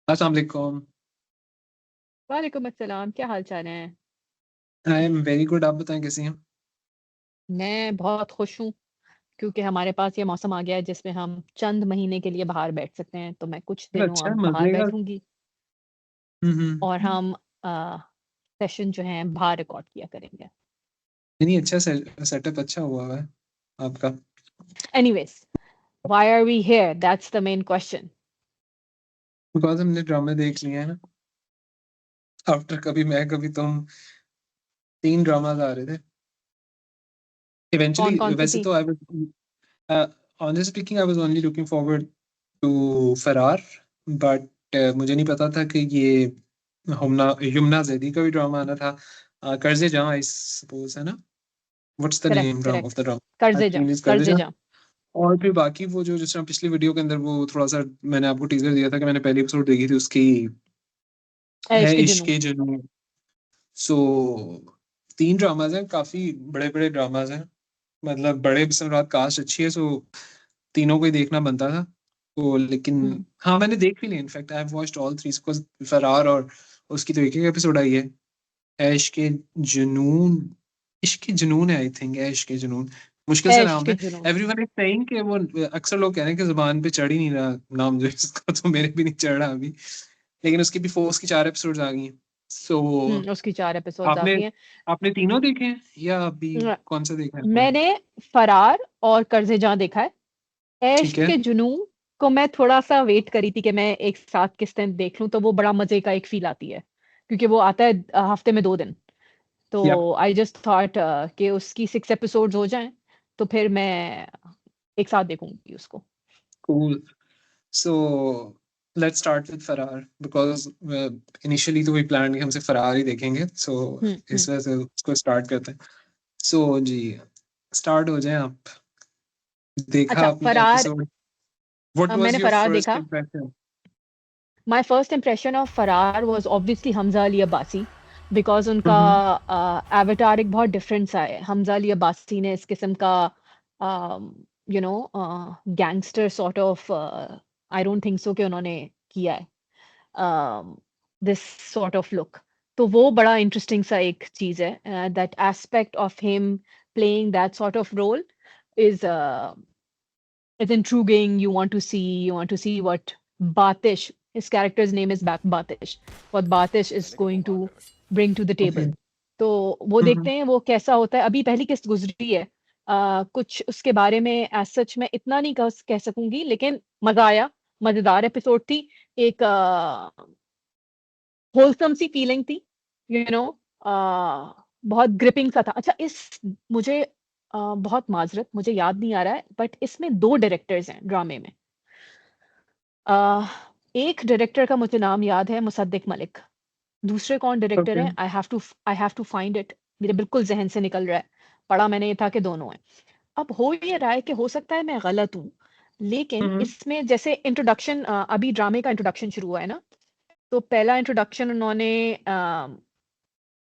अस्सलाम वालेकुम। वालेकुम अस्सलाम, क्या हाल चाल है? I am very good. आप बताएं कैसी हैं? मैं बहुत खुश हूँ क्योंकि हमारे पास ये मौसम आ गया है जिसमें हम चंद महीने के लिए बाहर बैठ सकते हैं। तो मैं कुछ चलो दिनों अच्छा है, अब बाहर मजे का। बैठूंगी और हम सेशन जो है बाहर रिकॉर्ड किया करेंगे। नहीं, अच्छा सेटअप अच्छा हुआ है आपका। Anyways, why are we here? That's the main question. Because हमने ड्रामे देख लिए हैं ना। आफ्टर कभी मैं कभी तुम, 3 ड्रामाज आ रहे थे कौन इवेंचुअली। कौन सी वैसे थी? तो I was honestly speaking, I was only looking forward to Faraar. But मुझे नहीं पता था कि ये हुमना यमुना जैदी का भी ड्रामा आना था। कर्जे जहाँ, आई सपोज, है ना? What's the correct name drama of correct. The drama? I Qarze Jaan, think is कर्जे कर्जे जहाँ। जा। और फिर बाकी वो जो, जिस तरह पिछली वीडियो के अंदर वो थोड़ा सा मैंने आपको टीजर दिया था कि मैंने पहली एपिसोड देखी थी उसकी, है ऐश के इश्क जुनून। के जुनून। सो 3 ड्रामाज हैं, काफी बड़े बड़े ड्रामाज हैं। मतलब बड़े बसमरात, कास्ट अच्छी है, सो तीनों को ही देखना बनता था। तो लेकिन हम्म। हाँ, मैंने देख भी लिया। In fact I have watched all three, फरार और उसकी तो एक एक एपिसोड आई है। ऐश के जुनून, इश्क के जुनून है आई थिंक, ऐश के जुनून। मुश्किल से ऐश नाम के है। जुनून। एवरीवन इज सेइंग कि वो, अक्सर लोग कह रहे हैं कि जुबान पे चढ़ ही नहीं रहा नाम जो है इसका, तो मेरे भी नहीं चढ़ रहा अभी। लेकिन उसकी भी फोर्स की 4 एपिसोड्स आ गई हैं। सो उसकी 4 एपिसोड्स आ आपने गई हैं। आपने तीनों देखे हैं या अभी कौन सा देखा है आपने? मैंने फरार और कर्जे जा देखा है। ऐश ठीक है। के जुनून को मैं थोड़ा-सा वेट करी थी कि मैं एक साथ किस टाइम देख लूँ, तो वो बड़ा मज़े का एक फ़ील आती है, क्योंकि वो आता है हफ़्ते में 2 दिन। या तो आई जस्ट थॉट कि उसकी 6 एपिसोड्स हो जाएँ, तो फिर मैं एक साथ देखूँगी उसको। Cool. So let's start with फरार, बिकॉज इनिशियली तो वी प्लान कि हम सिर्फ फरार ही देखेंगे। सो हुँ। इस वजह से उसको स्टार्ट करते हैं। सो जी, स्टार्ट हो जाए आप। देखा अच्छा, आपने फरार। एपिसोड? व्हाट वाज मैंने योर फरार फर्स्ट देखा। Impression? My first impression of Faraar was obviously Hamza Ali Abbasi, because उनका हम्म। एवाटार एक बहुत डिफरेंट सा है। हमज़ा अली अब्बासी ने इस किस्म का you know gangster sort of, I don't think so कि उन्होंने किया है दिस सॉर्ट ऑफ लुक। तो वो बड़ा इंटरेस्टिंग सा एक चीज़ है। That aspect of him playing that sort of role is is intriguing. You want to see what Batish, his character's name is Batish, what Batish is going to bring to the okay. table. तो वो हम्म। देखते हैं वो कैसा होता है। अभी पहली किस्त गुजरी है। कुछ उसके बारे में एज सच मैं इतना नहीं कह सकूंगी, लेकिन मजा आया। मजेदार एपिसोड थी। एक होलसम सी फीलिंग थी, यू नो बहुत ग्रिपिंग सा था। अच्छा, इस मुझे बहुत माजरत, मुझे याद नहीं आ रहा है, बट इसमें 2 डायरेक्टर्स हैं ड्रामे में। अ, एक डायरेक्टर का मुझे नाम याद है, मुसद्दिक मलिक। दूसरे कौन डायरेक्टर ओके। हैं, I have to find it. मेरे बिल्कुल ज़हन से निकल रहा है। पढ़ा मैंने ये था कि दोनों हैं। अब हो ये रहा है कि हो सकता है मैं गलत हूँ, लेकिन हम्म। इसमें जैसे इंट्रोडक्शन, अभी ड्रामे का इंट्रोडक्शन शुरू हुआ है ना, तो पहला इंट्रोडक्शन उन्होंने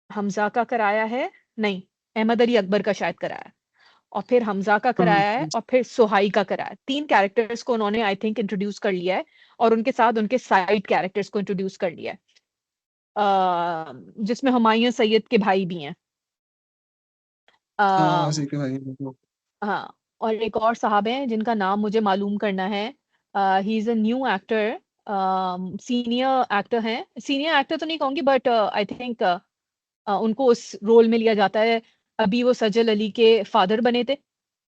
हमज़ा का कराया है, नहीं, अहमद अली अकबर का शायद कराया है, और फिर हमज़ा का कराया है, हम्म। और फिर सोहाई का कराया है। 3 कैरेक्टर्स को उन्होंने आई थिंक इंट्रोड्यूस कर लिया है, और उनके साथ उनके साइड कैरेक्टर्स को इंट्रोड्यूस कर लिया है। जिसमें हुमायूं सैयद के भाई भी हैं। हाँ, अ, सही है भाई, मतलब। हाँ, और एक और साहब हैं जिनका नाम मुझे मालूम करना है। He is a new actor, senior actor हैं। सीनियर एक्टर तो नहीं कहूँगी, बट आई थिंक उनको उस रोल में लिया जाता है। अभी वो सजल अली के फादर बने थे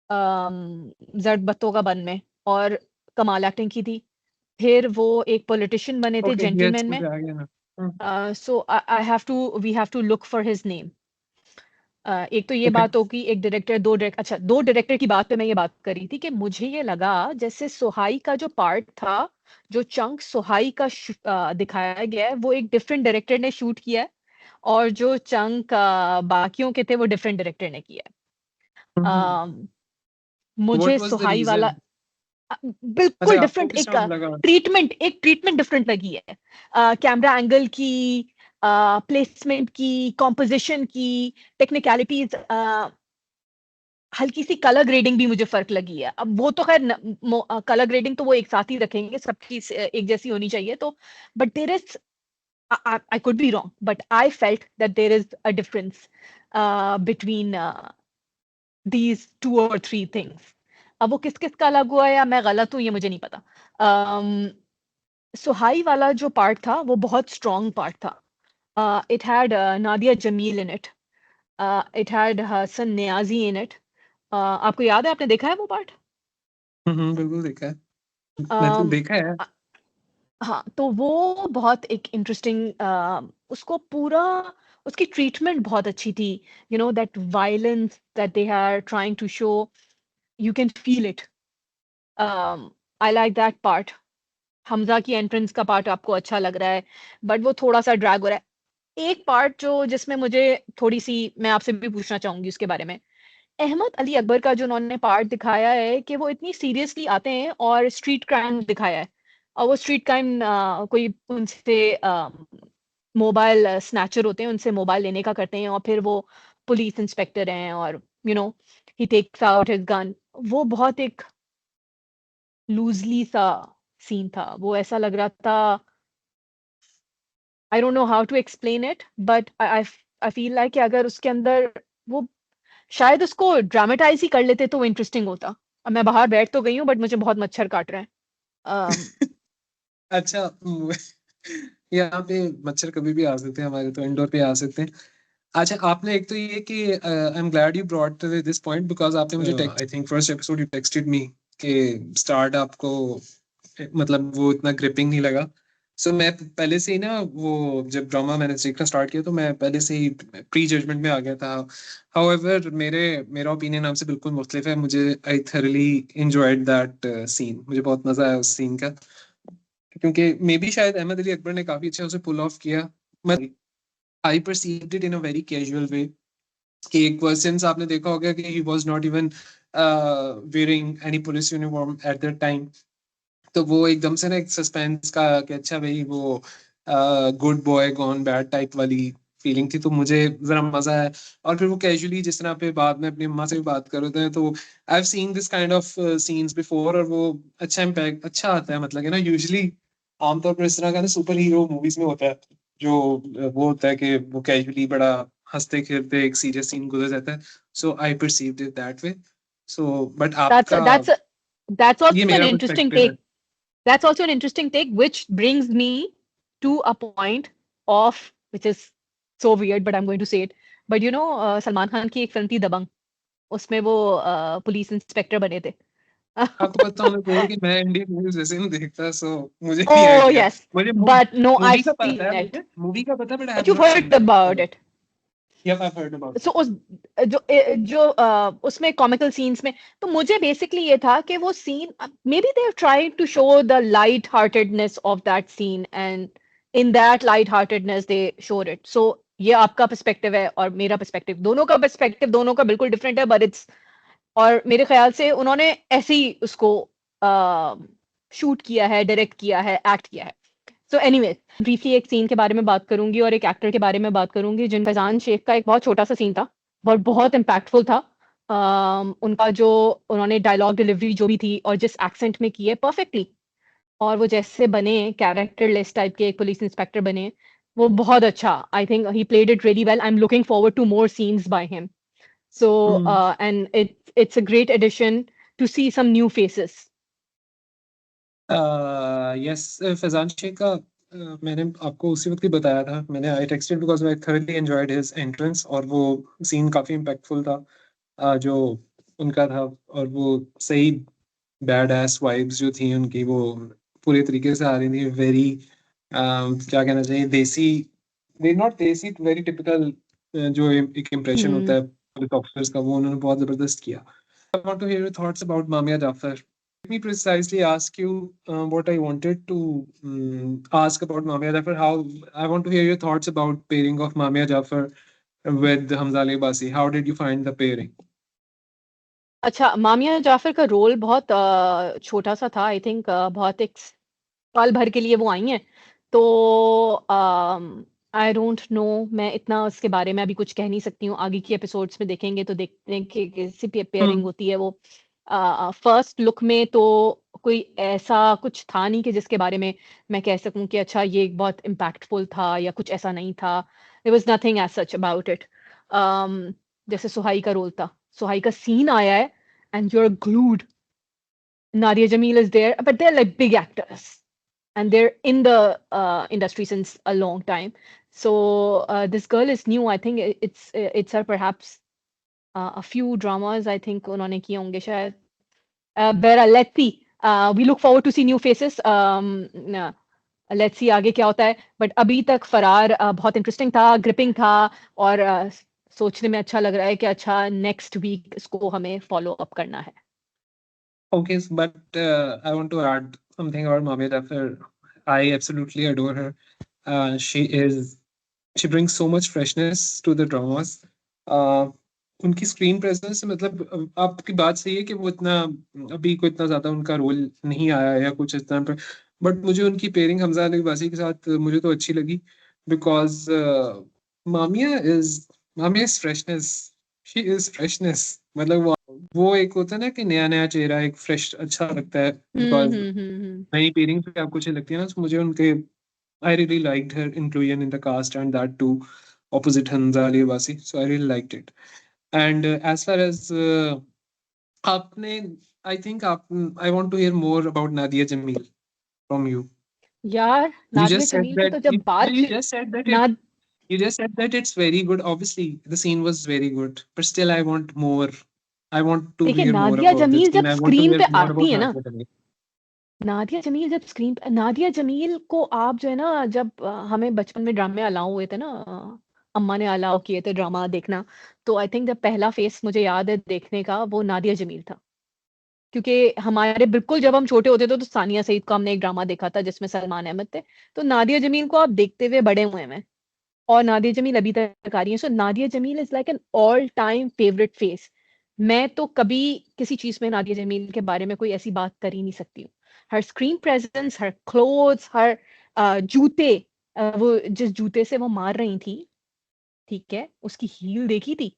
जर्द बत्तों का बन में, और कमाल एक्टिंग की थी। फिर वो एक पॉलिटिशियन बने थे ओके, यस, जेंटलमैन में। मुझे आ गया ना। So I have to we have to look for his name. एक तो ये ओके। बात होगी, एक डायरेक्टर, 2 डायरेक्टर। अच्छा, 2 डायरेक्टर की बात पे मैं ये बात कर रही थी कि मुझे ये लगा जैसे सोहाई का जो पार्ट था, जो चंक सोहाई का दिखाया गया है, वो एक डिफरेंट डायरेक्टर ने शूट किया है, और जो चंक बाकियों के थे वो डिफरेंट डायरेक्टर ने किया है। अ, व्हाट मुझे वाज द सुहाई वाला रीजन? बिल्कुल अच्छा, आपको डिफरेंट किस एक तरह लगा? ट्रीटमेंट डिफरेंट लगी है। कैमरा एंगल की, प्लेसमेंट की, कॉम्पोजिशन की, टेक्निकलिटीज, हल्की सी कलर ग्रेडिंग भी मुझे फर्क लगी है। अब वो तो खैर कलर ग्रेडिंग तो वो एक साथ ही रखेंगे, सबकी एक जैसी होनी चाहिए, तो but there is, I could be wrong, but I felt that there is a difference between these two or three things. अब वो किस किस का अलग हुआ है या मैं गलत हूँ, ये मुझे नहीं पता। सुहाई वाला जो पार्ट था वो बहुत स्ट्रॉन्ग पार्ट था। It had Nadia Jamil in it, it had Hasan Niazi in it. आपको याद है, आपने देखा है वो पार्ट? बिल्कुल देखा है, मतलब देखा है। हाँ, तो वो बहुत एक इंटरेस्टिंग, उसको पूरा, उसकी ट्रीटमेंट बहुत अच्छी थी। You know that violence that they are trying to show, you can feel it. I like that part. Hamza की एंट्रेंस का पार्ट आपको अच्छा लग रहा है, बट वो थोड़ा सा ड्रैग हो रहा है। एक पार्ट जो जिसमें मुझे थोड़ी सी, मैं आपसे भी पूछना चाहूंगी उसके बारे में, अहमद अली अकबर का जो उन्होंने पार्ट दिखाया है कि वो इतनी सीरियसली आते हैं और स्ट्रीट क्राइम दिखाया है, और वो स्ट्रीट क्राइम कोई उनसे मोबाइल स्नैचर होते हैं, उनसे मोबाइल लेने का करते हैं, और फिर वो पुलिस इंस्पेक्टर हैं और you know he takes out his gun. वो बहुत एक लूजली सा सीन था, वो ऐसा लग रहा था, I don't know how to explain it, but I feel like कि अगर उसके अंदर वो शायद उसको ड्रामेटाइज ही कर लेते तो वो इंटरेस्टिंग होता। अब मैं बाहर बैठ तो गई हूँ, बट मुझे बहुत मच्छर काट रहे हैं। अच्छा, यहाँ पे मच्छर कभी भी आ सकते हैं, हमारे तो इंडोर पे आ सकते हैं। अच्छा, आपने एक तो ये कि I am glad you brought this point, because आपने मुझे I think first episode you texted मी कि स्टार्ट आपको मतलब वो इतना ग्रिपिंग नहीं लगा। सो मैं पहले से ही ना, वो जब ड्रामा मैंने देखना स्टार्ट किया तो मैं पहले से ही प्री जजमेंट में आ गया था। हाउएवर मेरा ओपिनियन आपसे बिल्कुल मुख्तलिफ है। मुझे I thoroughly enjoyed that scene, मुझे बहुत मजा आया उस सीन का, क्योंकि मे बी शायद अहमद अली अकबर ने काफी अच्छा उसे पुल ऑफ किया। I perceived it in a very casual way कि एक पर्सन आपने देखा होगा कि he was not even wearing any police uniform at that time. तो वो एकदम से ना एक सस्पेंस का कि अच्छा भाई वो good boy gone bad type वाली फीलिंग थी, तो मुझे जरा मजा आया। और फिर वो कैजुअली जिस तरह पे बाद में अपनी अम्मा से भी बात कर रहे थे, तो I have seen this kind of scenes before, और वो अच्छा इम्पैक्ट अच्छा आता है। मतलब ना यूजुअली आमतौर पर इस तरह का ना सुपर हीरो मूवीज में होता है, जो वो होता है कि वो कैजुअली बड़ा हंसते खेलते एक सीरियस सीन गुजर जाता है। So I perceived it that way. So but that's आपका, that's that's ये also an मेरा interesting पर्सपेक्टिव है। take. That's also an interesting take, which brings me to a point of, which is so weird, but I'm going to say it. But you know, Salman Khan की एक film थी दबंग, उसमें वो police inspector बने थे। आपको पता होना चाहिए कि मैं इंडियन मूवीज वैसे नहीं देखता, सो मुझे नहीं Oh आइडिया। yes, मुझे but no, मूवी I've का पता है, seen it. मुझे मूवी का पता है, but I But have you've not heard seen that about film. it. Yup, I heard about So उस उसमें कॉमिकल सीन्स में, तो मुझे बेसिकली ये था कि वो scene, maybe they are trying to show the light heartedness of that scene, and in that light heartedness they showed it. So ये आपका पर्सपेक्टिव है और मेरा पर्सपेक्टिव, दोनों का पर्सपेक्टिव दोनों का बिल्कुल डिफरेंट है, बट इट्स, और मेरे ख्याल से उन्होंने ऐसे ही उसको शूट किया है, डायरेक्ट किया है, एक्ट किया है। सो एनीवेज, ब्रीफली एक सीन के बारे में बात करूंगी और एक एक्टर के बारे में बात करूंगी, जिन फैजान शेख का एक बहुत छोटा सा सीन था, बट बहुत इम्पैक्टफुल था। उनका जो, उन्होंने डायलॉग डिलीवरी जो भी थी और जिस एक्सेंट में की है परफेक्टली, और वो जैसे बने कैरेक्टरलेस टाइप के एक पुलिस इंस्पेक्टर बने, वो बहुत अच्छा, I think he played it really well. I am looking forward to more scenes by him. So and it's a great addition to see some new faces. Yes, Faizan Sheikh का मैंने आपको उसी वक्त ही बताया था। मैंने I texted because I thoroughly enjoyed his entrance, और वो सीन काफी इम्पैक्टफुल था जो उनका था। और वो सही बैड एस वाइब्स जो थी उनकी, वो पूरे तरीके से आ रही थी। वेरी क्या कहना चाहिए, देसी, नॉट देसी, वेरी टिपिकल जो एक इम्प्रेशन होता Hmm. है पुलिस ऑफिसर्स का, वो उन्होंने बहुत जबरदस्त किया। I want to hear your thoughts about Mamia Jafar. Let me precisely ask you what I wanted to ask about Mamia Jafar. How I want to hear your thoughts about pairing of Mamia Jafar with Hamza Ali Basi. How did you find the pairing? अच्छा, मामिया जाफर का role बहुत छोटा सा था, I think बहुत एक साल भर के लिए वो आई हैं। तो आई डोंट नो, मैं इतना उसके बारे में अभी कुछ कह नहीं सकती हूँ। आगे की एपिसोड्स में देखेंगे तो देखते हैं कि कैसी पेयरिंग होती है वो। फर्स्ट लुक में तो कोई ऐसा कुछ था नहीं कि जिसके बारे में मैं कह सकूं कि अच्छा ये बहुत इम्पैक्टफुल था या कुछ ऐसा नहीं था। There was nothing as such about it. जैसे सुहाई का रोल था, सुहाई का सीन आया है and you are glued. Nadia Jamil is there, but they're like big actors and they're in the industry since a long time. So this girl is new. I think it's her perhaps a few dramas. I think उन्होंने किए होंगे शायद. But let's see. We look forward to see new faces. Let's see आगे क्या होता है. But अभी तक फरार बहुत इंटरेस्टिंग था, ग्रिपिंग था और सोचने में अच्छा लग रहा है कि अच्छा नेक्स्ट वीक इसको हमें फॉलो अप करना है. Okay, but I want to add something about Mamia Jafar. I absolutely adore her. She brings so much freshness to the dramas. उनकी स्क्रीन प्रेजेंस मतलब आपकी बात सही है कि वो इतना अभी को इतना ज्यादा उनका रोल नहीं आया या कुछ इस तरह पर, बट मुझे उनकी पेयरिंग हमजा अली वासी के साथ मुझे तो अच्छी लगी because Mamiya is freshness. She is freshness. मतलब वो एक होता है ना कि नया नया चेहरा, एक फ्रेश अच्छा लगता है बिकॉज नई पेयरिंग पे आपको अच्छी लगती है ना. तो मुझे उनके I really liked her inclusion in the cast and that too opposite Hamza Ali Abbasi. So I really liked it. And as far as आपने I think I want to hear more about Nadia Jamil from you. यार You Nadia just said Jameel की that तो जब बात you just said that ना you just said that it's very good. Obviously, the scene was very good, but still I want more. I want to देखिए hear more Nadia about this Jamil scene. जब I want to screen hear पे more आती about है ना, Nadia Jamil. Nadia Jameel जब screen पे, नादिया जमील को आप जो है ना, जब हमें बचपन में ड्रामे अलाउ हुए थे ना, अम्मा ने अलाउ किए थे ड्रामा देखना, तो आई थिंक जब पहला फेस मुझे याद है देखने का वो नादिया जमील था. क्योंकि हमारे बिल्कुल जब हम छोटे होते थे तो सानिया सईद को हमने एक ड्रामा देखा था जिसमें सलमान अहमद थे. तो नादिया जमील को आप देखते हुए बड़े हुए हैं. और नादिया जमील अभी तक आ रही है. So Nadia Jamil is like an all time favourite face. मैं तो कभी किसी चीज में नादिया जमील के बारे में कोई ऐसी बात कर ही नहीं सकती हूँ. हर स्क्रीन प्रेजेंस, हर क्लोथ्स, हर जूते, वो जिस जूते से वो मार रही थी, ठीक है, उसकी हील देखी थी,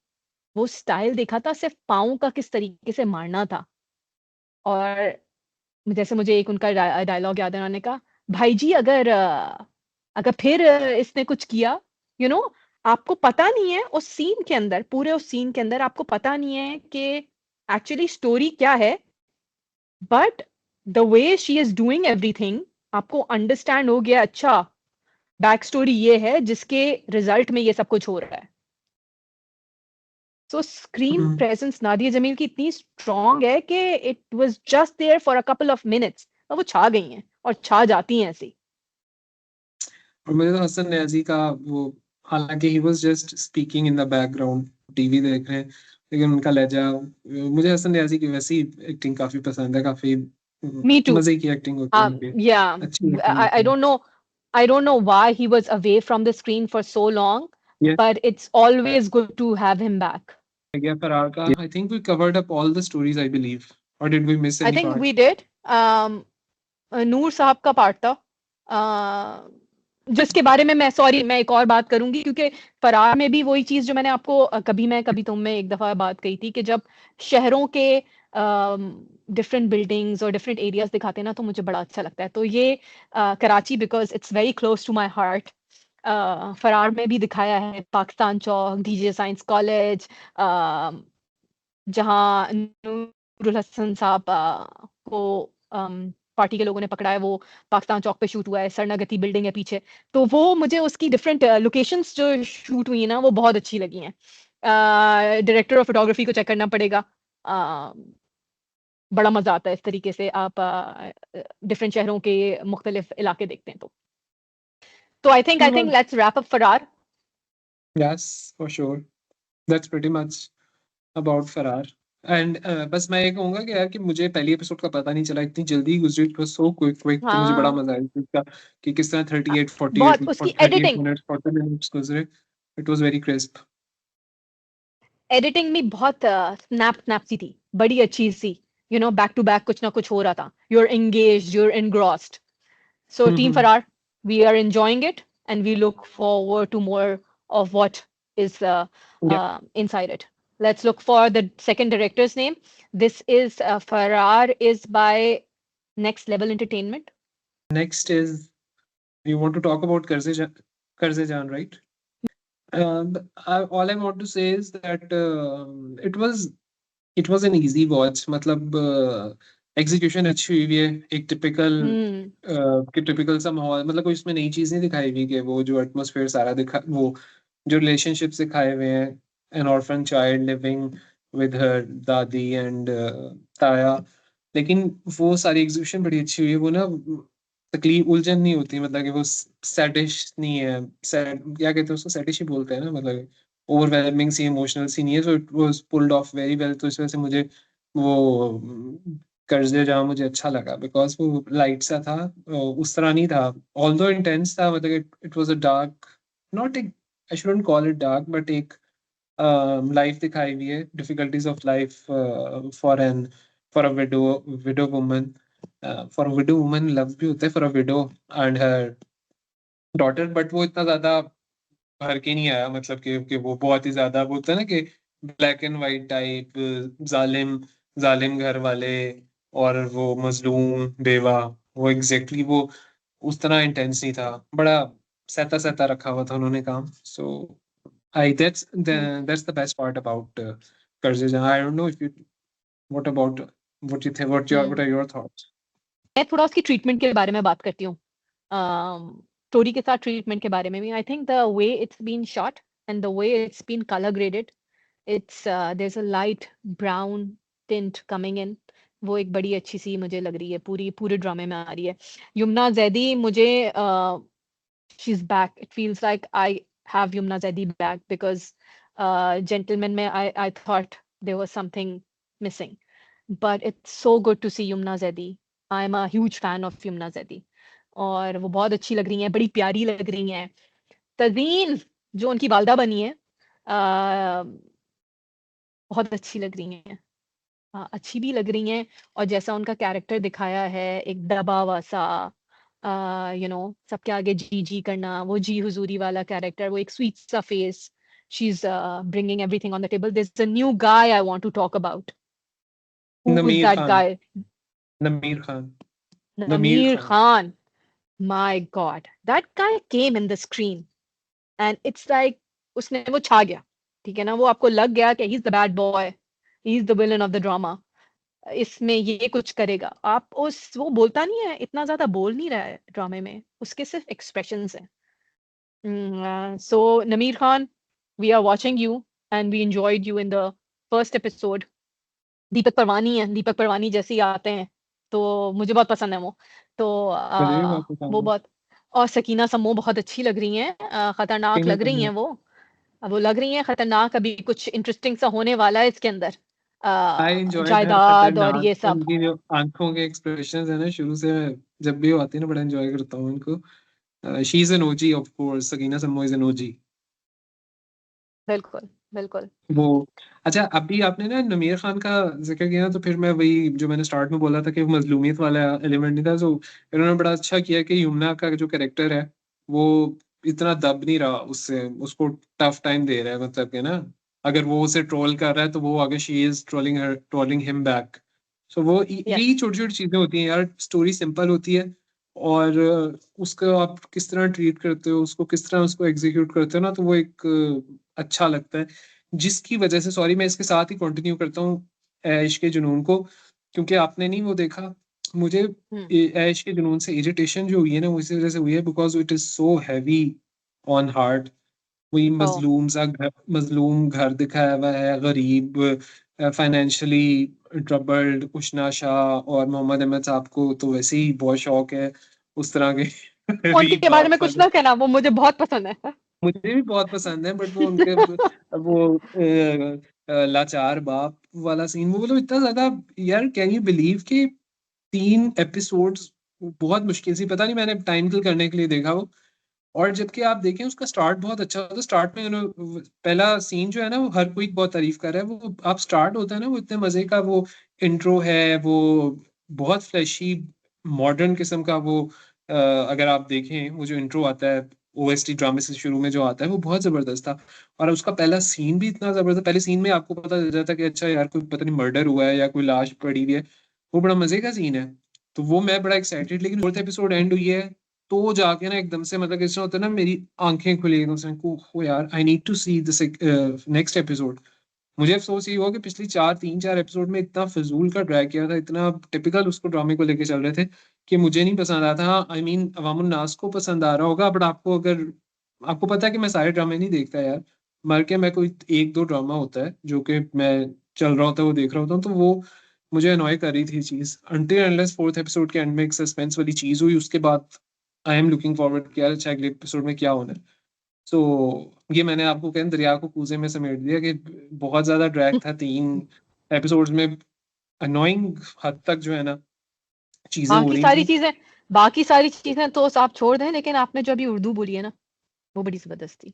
वो स्टाइल देखा था, सिर्फ पाँव का किस तरीके से मारना था. और जैसे मुझे एक उनका डायलॉग याद है, उन्होंने कहा भाई जी अगर फिर इसने कुछ किया, यू नो, आपको पता नहीं है उस सीन के अंदर, पूरे उस सीन के अंदर आपको पता नहीं है कि एक्चुअली स्टोरी क्या है, but the way she is doing everything आपको अंडरस्टैंड हो गया. अच्छा, बैक स्टोरी ये है जिसके रिजल्ट में ये सब कुछ हो रहा है. So screen hmm. Presence Nadia Jamil की इतनी स्ट्रांग है कि it was just there for a couple of minutes और वो छा गई हैं और छा जाती हैं ऐसे. और मुझे तो हसन न्याजी का वो, हालांकि he was just speaking in the background, TV देख रहे हैं, लेकिन उनका लहजा, मुझे हसन न्याजी की वैसी एक्टिंग काफी पसंद है. काफी Me too. मजे की एक्टिंग होती है उनकी. Yeah, अच्छी एक्टिंग I होती है. don't know. I don't know why he was away from the screen for so long, Yes, but it's always good to have him back. I guess फरार का I think we covered up all the stories, I believe. Or did we miss I any think we part? did. नूर साहब का part था, जिसके बारे में मैं, sorry, मैं एक और बात करूंगी क्योंकि फरार में भी वही चीज जो मैंने आपको कभी मैं कभी तुम में एक दफा बात कही थी कि जब शहरों के डिफरेंट बिल्डिंग्स और डिफरेंट एरियाज दिखाते हैं ना तो मुझे बड़ा अच्छा लगता है. तो ये Karachi, because it's very close to my heart. Faraar में भी दिखाया है Pakistan Chowk, DJ science college, जहाँ नूरुल हसन साहब को पार्टी के लोगों ने पकड़ा है, वो पाकिस्तान चौक पे शूट हुआ है, सरनागति बिल्डिंग है पीछे. तो वो मुझे उसकी डिफरेंट लोकेशंस जो शूट हुई है ना वो बहुत अच्छी लगी हैं. डायरेक्टर ऑफ फोटोग्राफी को चेक करना पड़ेगा. बड़ा मजा आता है इस तरीके से आप डिफरेंट शहरों के मुख्तलिफ इलाके देखते हैं. तो I think let's wrap up फरार. Yes, for sure. That's pretty much about फरार. एंड बस मैं ये कहूंगा कि यार कि मुझे पहली एपिसोड का पता नहीं चला, इतनी जल्दी गुजरी, इट वाज सो क्विक. तो मुझे बड़ा हाँ, मजा आया इसका कि किस तरह 38 बहुत उसकी 38 एडिटिंग, मिनट्स 40 मिनट्स गुजरे. It was very crisp. Editing भी बहुत स्नैप सी थी, बड़ी अच्छी सी. बैक टू बैक कुछ ना कुछ हो रहा था. You are engaged, you are engrossed. So team Faraar, we are enjoying it and we look forward to more of what is Yep. inside it. Let's look for the second director's name. This is Farrar is by Next Level Entertainment. Next is, you want to talk about Karze Jaan, right? All I want to say is that it was an easy watch. मतलब execution अच्छी हुई है, एक typical सा माहौल, मतलब कोई इसमें नई चीज नहीं दिखाई हुई कि वो जो एटमॉस्फेयर सारा दिखा, वो जो रिलेशनशिप्स दिखाए हुए हैं, N orphan child living with her दादी एंड ताया, लेकिन वो सारी एग्जीक्यूशन बड़ी अच्छी हुई है। वो ना तकलीफ उलझन नहीं होती, मतलब कि वो सैडिश नहीं है, सैड क्या कहते हैं उसको, सैडिश ही बोलते हैं ना, मतलब ओवरवेलमिंग सी, इमोशनल सी नहीं है। So it was pulled off very well. तो इस वजह से मुझे वो कर्जे जहाँ मुझे अच्छा लगा, बिकॉज वो लाइट सा था, उस तरह नहीं था, ऑल्दो इंटेंस था। मतलब it was a dark, not एक, I shouldn't call it dark, but एक लाइफ दिखाई हुई है, difficulties of life for an for a widow woman. For a widow woman love भी होता है for a widow and her daughter, but वो इतना ज्यादा भर के नहीं आया, मतलब कि वो बहुत ही ज्यादा वो होता है ना कि ब्लैक एंड वाइट टाइप, जालिम जालिम घर वाले और वो मजलूम बेवा, वो एग्जैक्टली वो उस तरह इंटेंस नहीं था, बड़ा सहता सहता रखा हुआ था उन्होंने काम। So I that's the best part about Qarze Jahan. I don't know if you, what about, what are your thoughts? मैं थोड़ा उसकी ट्रीटमेंट के बारे में बात करती हूँ, स्टोरी के साथ ट्रीटमेंट के बारे में भी। I think the way it's been shot and the way it's been colour graded, it's there is a light brown tint coming in, वो एक बड़ी अच्छी सी मुझे लग रही है, पूरे ड्रामे में आ रही है। यमुना जैदी मुझे she's back. It feels like I have Yumna Zaidi back because Gentleman में I thought there was something missing. But it's so good to see Yumna Zaidi. I'm a huge fan of Yumna Zaidi. और वो बहुत अच्छी लग रही हैं, बड़ी प्यारी लग रही हैं। तज़ीन जो उनकी वालदा बनी है, बहुत अच्छी लग रही हैं। अच्छी भी लग रही हैं, और जैसा उनका कैरेक्टर दिखाया है, एक दबा हुआ सा, सबके आगे जी जी करना, वो जी हुजूरी वाला कैरेक्टर, वो एक स्वीट सा फेस, she is bringing everything on the table. This is a new guy I want to talk about. Who is Namir that Khan, guy? Namir Khan, नमीर Namir Khan. Khan. My God, that guy came in the screen and it's like उसने वो छा गया, ठीक है ना, वो आपको लग गया कि he's the bad boy, he's the villain of the drama, इसमें ये कुछ करेगा। आप उस वो बोलता नहीं है, इतना ज्यादा बोल नहीं रहा है ड्रामे में, उसके सिर्फ एक्सप्रेशंस हैं। So Nameer Khan, we are watching you and we enjoyed you in the first episode. Deepak Parwani है, दीपक परवानी जैसे ही आते हैं तो मुझे बहुत पसंद है वो। तो मुझे भी बहुत वो पसंद है। बहुत, और सकीना सम्मो बहुत अच्छी लग रही हैं, खतरनाक टीना लग रही हैं कपूर। वो। अब वो लग रही हैं खतरनाक, अभी कुछ इंटरेस्टिंग सा होने वाला है इसके अंदर, आई एंजॉयड हर जायदाद और खतरनाक, ये सब। उनकी जो आंखों के एक्सप्रेशंस है ना, शुरू से मैं जब भी वो आती है ना बड़ा एंजॉय करता हूँ उनको। She is an OG, of course Sakina समो इज एन ओजी। बिल्कुल, बिल्कुल। वो अच्छा, अभी आपने ना नमीर खान का जिक्र किया ना, तो फिर मैं वही जो मैंने स्टार्ट में बोला था कि वो मजलूमियत वाला एलिमेंट नहीं था, तो इन्होंने बड़ा अच्छा किया कि यमुना का जो कैरेक्टर है वो इतना दब नहीं रहा, उससे उसको टफ टाइम दे रहा है, मतलब कि ना, अगर वो उसे ट्रोल कर रहा है तो वो आगे she is trolling him back. So वो यस। यही छोटी छोटी चीजें होती हैं यार, स्टोरी सिंपल होती है, और उसको आप किस तरह ट्रीट करते हो, उसको किस तरह उसको एग्जीक्यूट करते हो ना, तो वो एक अच्छा लगता है। जिसकी वजह से, सॉरी मैं इसके साथ ही कंटिन्यू करता हूँ ऐश के जुनून को, क्योंकि आपने नहीं वो देखा, मुझे हम्म। ऐश के जुनून से इरिटेशन जो हुई है ना, वो इसी वजह से हुई है because it is so heavy on heart. वही ओ। मजलूम घर दिखाया हुआ है, गरीब, फाइनेंशियली ट्रबल्ड उशना शाह, और मोहम्मद अहमद साहब को तो वैसे ही बहुत शौक है उस तरह के उनके बारे रीबाप में कुछ वाले। ना कहना, वो मुझे बहुत पसंद है। मुझे भी बहुत पसंद है, बट वो उनके वो लाचार बाप वाला सीन, वो मतलब इतना ज्यादा, यार कैन यू बिलीव कि 3 एपिसोड्स बहुत मुश्किल से, पता नहीं मैंने टाइम किल करने के लिए देखा वो। और जबकि आप देखें उसका स्टार्ट बहुत अच्छा होता है, स्टार्ट में पहला सीन जो है ना, वो हर कोई बहुत तारीफ कर रहा है, वो आप स्टार्ट होता है ना, वो इतने मजे का वो इंट्रो है, वो बहुत फ्लैशी मॉडर्न किस्म का वो, अगर आप देखें वो जो इंट्रो आता है OST ड्रामे से शुरू में जो आता है वो बहुत जबरदस्त था। और उसका पहला सीन भी इतना जबरदस्त, पहले सीन में आपको पता चल जाता है कि अच्छा यार कोई पता नहीं मर्डर हुआ है या कोई लाश पड़ी हुई है, वो बड़ा मजे का सीन है। तो वो मैं बड़ा एक्साइटेड, लेकिन फोर्थ एपिसोड एंड हुई है तो जाके ना एकदम से मतलब कैसे होता है ना, मेरी आंखें खुली एकदम से को हो यार, I need to see this next episode. मुझे अफसोस ये हुआ कि पिछली 3-4 एपिसोड में इतना फिजूल का ड्रैग किया था, इतना टिपिकल उसको ड्रामे को लेके चल रहे थे कि मुझे नहीं पसंद आता। हाँ आई मीन अवामुन नास को पसंद आ रहा होगा, बट आपको अगर आपको पता है कि मैं सारे ड्रामे नहीं देखता यार, मर के मैं कोई 1-2 ड्रामा होता है जो कि मैं चल रहा होता है वो देख रहा होता हूँ, तो वो मुझे अनॉय कर रही थी चीज, अनटिल अनलेस फोर्थ एपिसोड के एंड में एक सस्पेंस वाली चीज हुई, उसके बाद आई एम लुकिंग फॉरवर्ड कि यार अच्छा अगले एपिसोड में क्या होना है। सो ये मैंने आपको कहना दरिया को कूजे में समेट दिया कि बहुत ज्यादा ड्रैग था 3 एपिसोड्स में, अनोइंग हद तक जो है ना चीजें हो बाकी रही सारी थी। चीजें बाकी सारी चीजें तो आप छोड़ दें, लेकिन आपने जो अभी उर्दू बोली है ना, वो बड़ी जबरदस्त थी।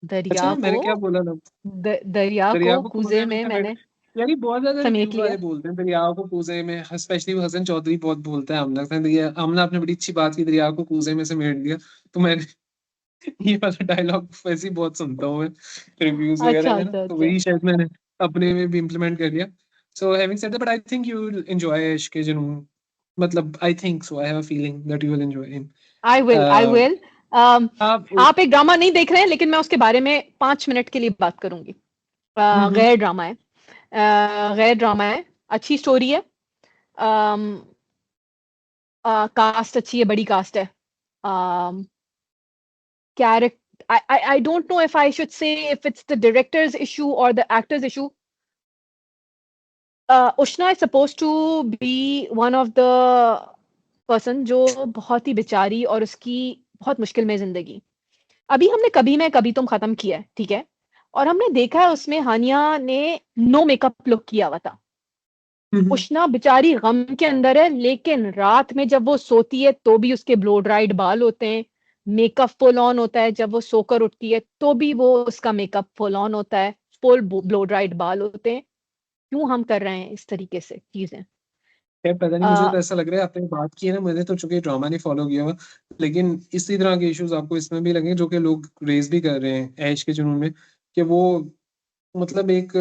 दरिया अच्छा को मैंने क्या बोला ना, दरिया दरिया को को कूजे कूजे में में समेट, मैंने यार ये बहुत ज्यादा समेट रिव्यू लिया। वाले बोलते हैं दरिया को कूजे में, स्पेशली हसन चौधरी बहुत बोलता है, हमने आपने बड़ी अच्छी बात की, दरिया को कूजे में समेट दिया। तो मैं ये वाला डायलॉग वैसे ही बहुत सुनता हूँ मैं रिव्यूज वगैरह अच्छा में ना, अच्छा तो अच्छा। वही शायद मैंने अपने में भी इम्प्लीमेंट कर लिया। So having said that, but I think you will enjoy इश्क जुनून, मतलब I think so, I have a feeling that you will enjoy him. I will. आप आप एक ड्रामा नहीं देख रहे हैं, लेकिन मैं उसके बारे में 5 मिनट के लिए बात करूंगी। हम्म गैर ड्रामा है। गैर ड्रामा है, अच्छी स्टोरी है। कास्ट अच्छी है, बड़ी कास्ट है। Character, I don't know if I should say if it's the director's issue or the actor's issue. Ushna is supposed to be one of the person जो बहुत ही बेचारी और उसकी बहुत मुश्किल में जिंदगी। अभी हमने कभी मैं कभी तुम खत्म किया है, ठीक है, और हमने देखा है उसमें हानिया ने नो मेकअप लुक किया हुआ था। हम्म। उष्णा बेचारी गम के अंदर है, लेकिन रात में जब वो सोती है तो भी उसके ब्लो ड्राइड बाल होते हैं, मेकअप फुल ऑन होता है। जब वो सोकर उठती है तो भी वो उसका मेकअप फुल ऑन होता है, फुल ब्लो ड्राइड बाल होते हैं। क्यों हम कर रहे हैं इस तरीके से चीजें? यार पता नहीं, मुझे आ, तो ऐसा लग रहा है आपने बात की है ना, मैंने तो चूंकि ड्रामा नहीं फॉलो किया हुआ, लेकिन इसी तरह के इश्यूज आपको इसमें भी लगे जो कि लोग रेज भी कर रहे हैं ऐश के जुनून में, कि वो मतलब एक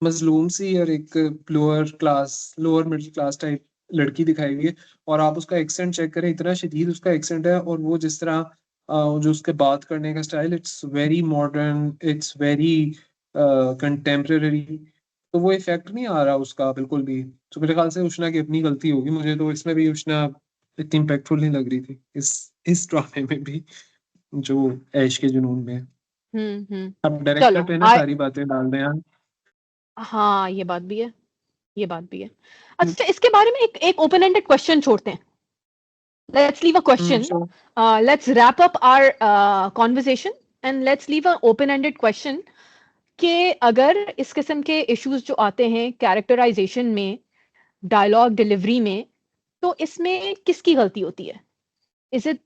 मजलूम सी और एक लोअर मिडिल क्लास टाइप लड़की दिखाई हुई है, और आप उसका एक्सेंट चेक करें, इतना शदीद उसका एक्सेंट है, और वो जिस तरह जो उसके बात करने का style, it's very modern, it's very contemporary, तो वो इफेक्ट नहीं आ रहा उसका बिल्कुल भी। तो मेरे ख्याल से उष्णा की अपनी गलती होगी, मुझे तो इसमें भी उष्णा इतनी इम्पैक्टफुल नहीं लग रही थी इस ड्रामे में भी जो ऐश के जुनून में है। हम्म। अब डायरेक्टर चलो पे ना सारी बातें डाल दें यार। हाँ, ये बात भी है, ये बात भी है। अच्छा, इसके बारे में एक ओपन एंडेड क्वेश्चन छोड़ते हैं। Let's leave a question. Sure. Let's wrap up our conversation and let's leave an open-ended question कि अगर इस किस्म के इश्यूज जो आते हैं कैरेक्टराइजेशन में, डायलॉग डिलीवरी में, तो इसमें किसकी गलती होती है? Is it,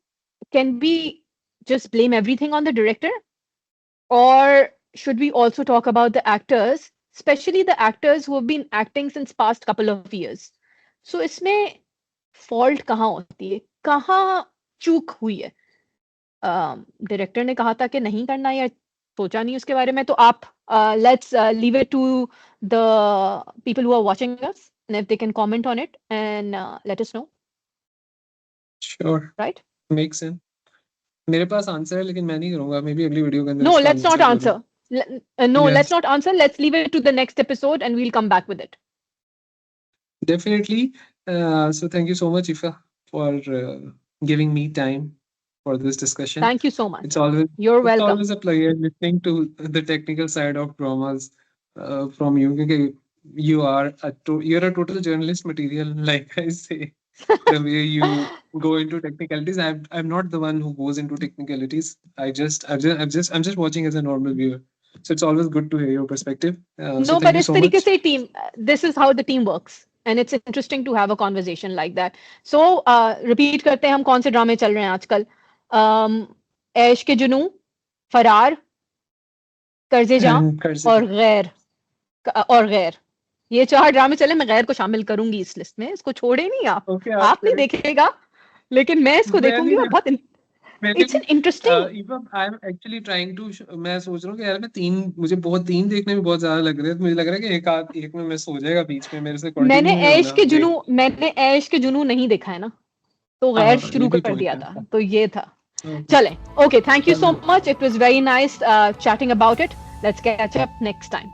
can we just blame everything on the director, or should we also talk about the actors, especially the actors who have been acting since past couple of years? So इसमें fault कहाँ होती है, कहाँ चूक हुई है? Director ने कहा था कि नहीं करना या सोचा नहीं उसके बारे में, तो आप let's leave it to the people who are watching us and if they can comment on it and let us know. Sure. Right? Make sense. मेरे पास आंसर है लेकिन मैं नहीं करूंगा, मे बी अगली वीडियो के अंदर नो, इसका लेट्स नॉट आंसर करूँ। Answer. No, let's yes not answer. Let's leave it to the next episode and we'll come back with it. Definitely. So thank you so much Iffa for giving me time for this discussion. Thank you so It's much. always You're it's welcome. always a pleasure listening to the technical side of dramas from you. Because you're a total journalist material, like I say. The way you go into technicalities, I'm not the one who goes into technicalities. I'm just watching as a normal viewer. So it's always good to hear your perspective. No, So but thank you इस so तरीके much. से team, this is how the team works and it's interesting to have a conversation like that. So repeat करते हैं हम कौन से ड्रामे चल रहे हैं आजकल। ऐश के जुनून, फरार, कर्जे जां And और Karsika. गैर। ये 4 ड्रामे चले, मैं गैर को शामिल करूंगी इस लिस्ट में, इसको छोड़े नहीं आप। Okay, आप आप नहीं करें। देखेगा, लेकिन मैं इसको मैं देखूंगी नहीं और बहुत मैंने it's an interesting even I am actually trying to, मैं सोच रहा हूँ कि यार मैं मुझे तीन देखने में बहुत ज्यादा लग रहे हैं, तो मुझे लग रहा है कि एक में मैं सो जाएगा बीच में, मेरे से मैंने कंटिन्यू नहीं होना देख। मैंने ऐश के जुनू नहीं देखा है ना, तो गैर हाँ, ये शुरू भी कर दिया पॉइंट है। था, तो ये था। ओके, चलें, ओके, थैंक यू सो चलो। Much, it was very nice chatting about it, let's catch up next time.